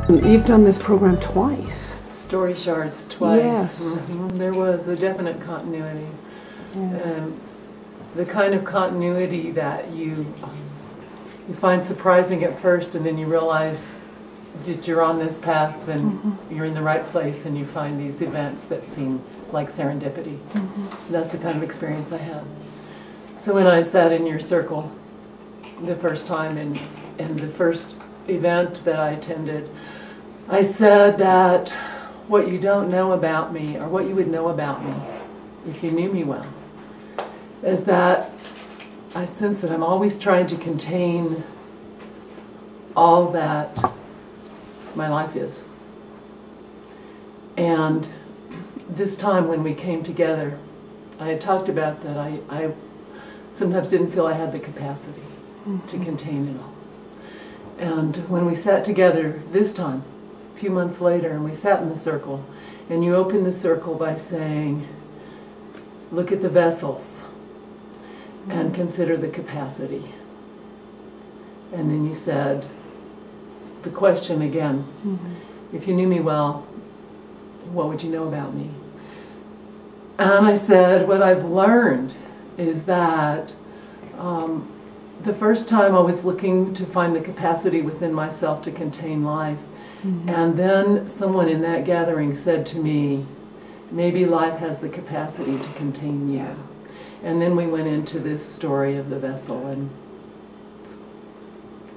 You've done this program twice. StoryShards twice. Yes. There was a definite continuity. Yeah. The kind of continuity that you find surprising at first, and then you realize that you're on this path and you're in the right place, and you find these events that seem like serendipity. That's the kind of experience I had. So when I sat in your circle the first time in the first event that I attended, I said that what you don't know about me, or what you would know about me if you knew me well, is that I sense that I'm always trying to contain all that my life is. And this time when we came together, I had talked about that I sometimes didn't feel I had the capacity to contain it all. And when we sat together this time, a few months later, and we sat in the circle, and you opened the circle by saying, look at the vessels and consider the capacity. And then you said the question again, if you knew me well, what would you know about me? And I said, what I've learned is that the first time I was looking to find the capacity within myself to contain life, and then someone in that gathering said to me, maybe life has the capacity to contain you. And then we went into this story of the vessel, and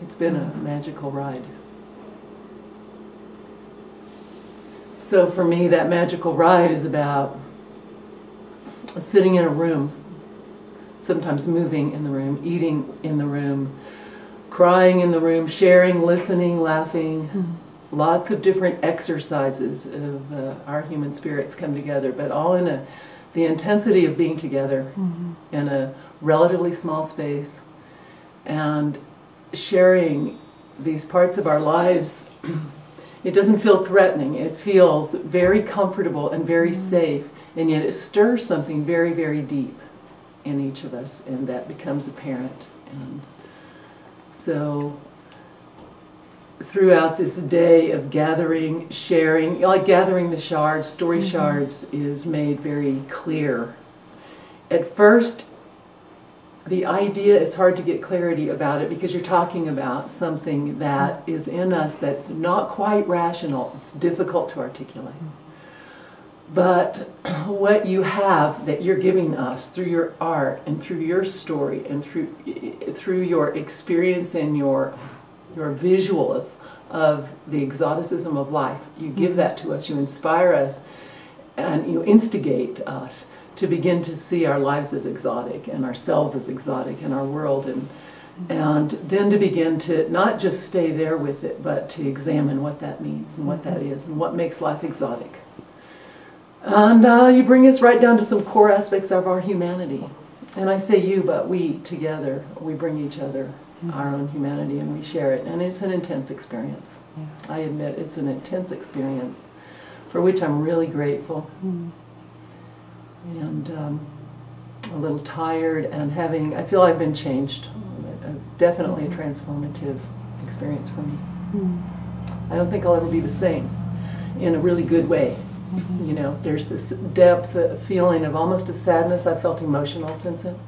it's been a magical ride. So for me, that magical ride is about sitting in a room, sometimes moving in the room, eating in the room, crying in the room, sharing, listening, laughing. Lots of different exercises of our human spirits come together, but all in the intensity of being together in a relatively small space and sharing these parts of our lives. It doesn't feel threatening. It feels very comfortable and very safe, and yet it stirs something very, very deep in each of us, and that becomes apparent. And so throughout this day of gathering, sharing, like gathering the shards, StoryShards is made very clear. At first, the idea is hard to get clarity about it because you're talking about something that is in us that's not quite rational. It's difficult to articulate. But what you have that you're giving us through your art and through your story and through your experience and your visuals of the exoticism of life, you give that to us, you inspire us, and you instigate us to begin to see our lives as exotic and ourselves as exotic and our world, and then to begin to not just stay there with it, but to examine what that means and what that is and what makes life exotic. And you bring us right down to some core aspects of our humanity. And I say you, but we together, we bring each other our own humanity and we share it. And it's an intense experience. I admit it's an intense experience for which I'm really grateful. And a little tired and I feel I've been changed. Definitely a transformative experience for me. I don't think I'll ever be the same in a really good way. You know, there's this depth, feeling of almost a sadness. I felt emotional since then.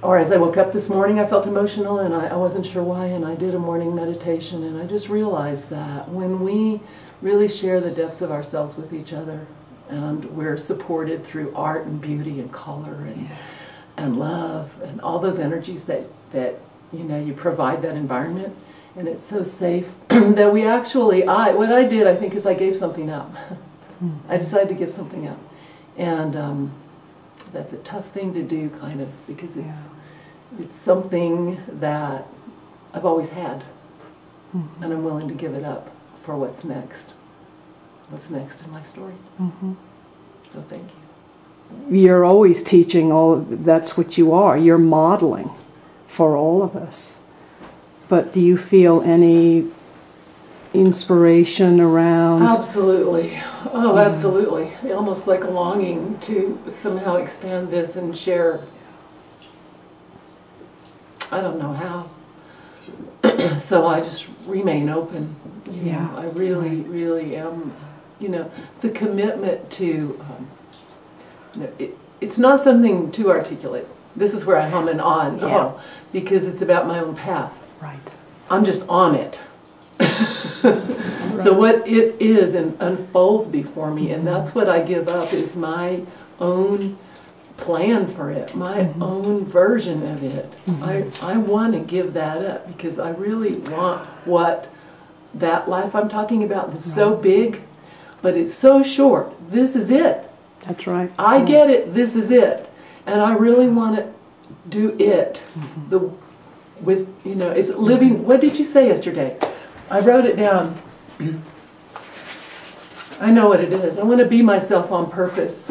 Or as I woke up this morning, I felt emotional and I wasn't sure why, and I did a morning meditation, and I just realized that when we really share the depths of ourselves with each other, and we're supported through art and beauty and color and love and all those energies that you know, you provide that environment, and it's so safe that we actually, what I did, I think, is I gave something up. I decided to give something up. And that's a tough thing to do, kind of, because it's something that I've always had, and I'm willing to give it up for what's next. What's next in my story. So thank you. You're always teaching that's what you are. You're modeling for all of us. But do you feel any inspiration around? Absolutely. Oh, absolutely. Almost like a longing to somehow expand this and share. I don't know how. So I just remain open, you Yeah. I really, really am, the commitment to, it's not something to articulate. This is where I hum and on, because it's about my own path. Right. I'm just on it. So what it is and unfolds before me, and that's what I give up, is my own plan for it, my own version of it. I want to give that up because I really want what that life I'm talking about that's so big, but it's so short. This is it. That's right. I get it. This is it, and I really want to do it. It's living. What did you say yesterday? I wrote it down. I know what it is. I want to be myself on purpose.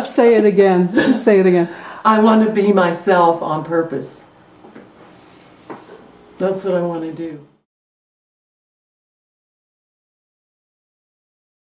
Say it again. Say it again. I want to be myself on purpose. That's what I want to do.